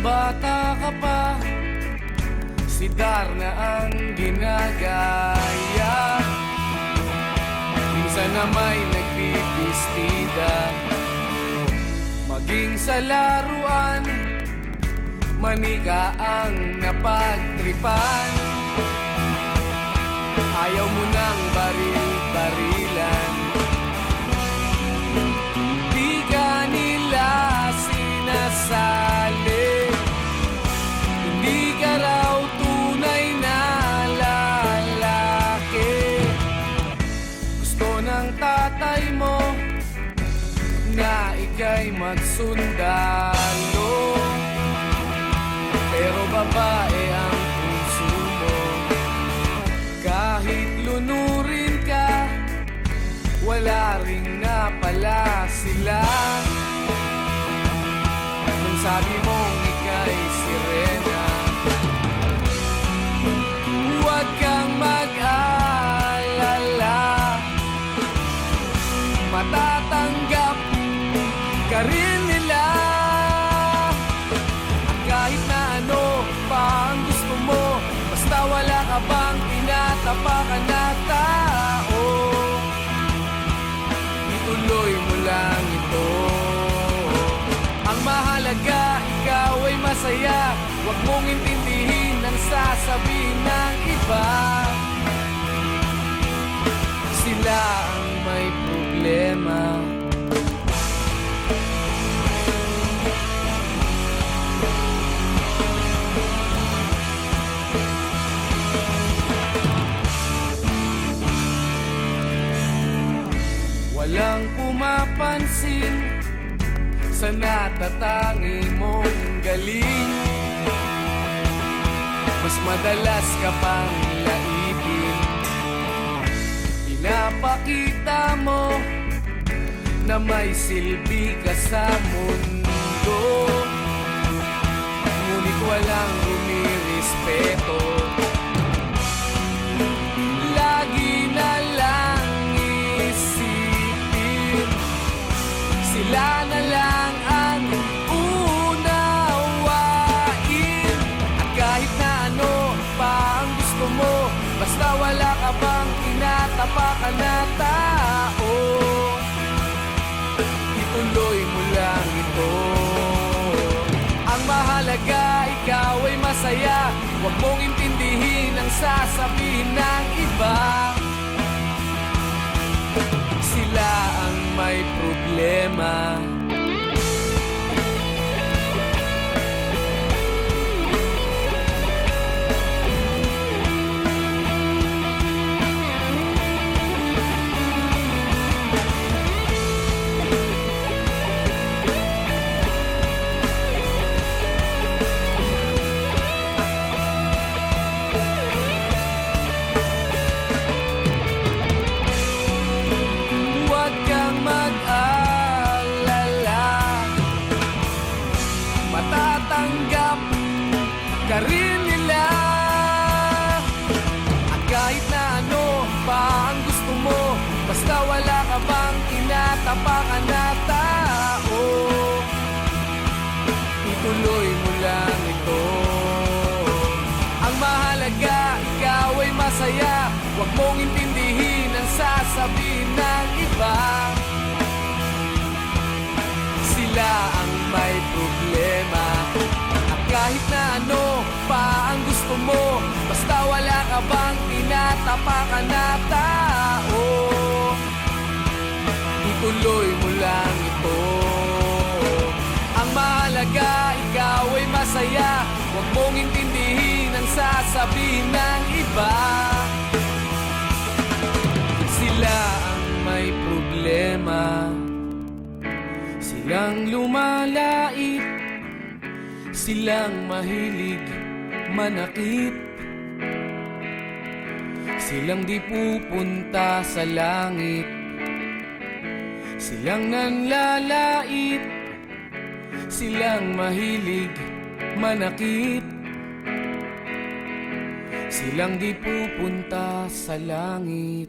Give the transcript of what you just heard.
bata ka pa, si Darna ang ginagaya. Minsan na may nagpipistida, maging sa laruan, manika ang napagtripan. Ayaw mo nang baril-barilan, di ka nila sinasali. Hindi ka raw tunay na lalaki. Gusto ng tatay mo na ika'y magsundalo, pero babae ang puso mo. Kahit lunurin ka, wala ring napala sila. Nung sabi mong ika'y sirena, huwag kang mag-alala, matatanggap ka rin nila. At kahit na ano pa ang gusto mo, basta wala ka bang tinatapakan na tao, ituloy mo lang ito. Ang mahalaga, ikaw ay masaya, huwag mong intindihin ang sasabihin ng iba. Sila ang may problema. Walang pumapansin sa natatangi mong galing. Mas madalas ka pang laipin, pinapakita mo na may silbi ka sa mundo. Ngunit walang rumirespeto, lagi na lang isipin, sila na lang ang unawain. At kahit na ano pa ang gusto mo, basta wala ka bang tinatapakan na tao, ituloy mo lang ito. Ang mahalaga, ikaw ay masaya, huwag mong intindihin ang sasabihin ng iba. Sila ang may problema. Matatanggap ka rin nila. At kahit na ano pa ang gusto mo, basta wala ka bang tinatapakan na tao, ituloy mo lang ito. Ang mahalaga, ikaw ay masaya, huwag mong intindihin ang sasabihin ng iba. Sila ang may problema. At kahit na ano pa ang gusto mo, basta wala ka bang tinatapakan na tao, ituloy mo lang ito. Ang mahalaga, ikaw ay masaya, huwag mong intindihin ang sasabihin ng iba. Sila ang may problema. Silang lumalait, silang mahilig manakit, silang di pupunta sa langit, silang nanlalait, silang mahilig manakit, silang di pupunta sa langit.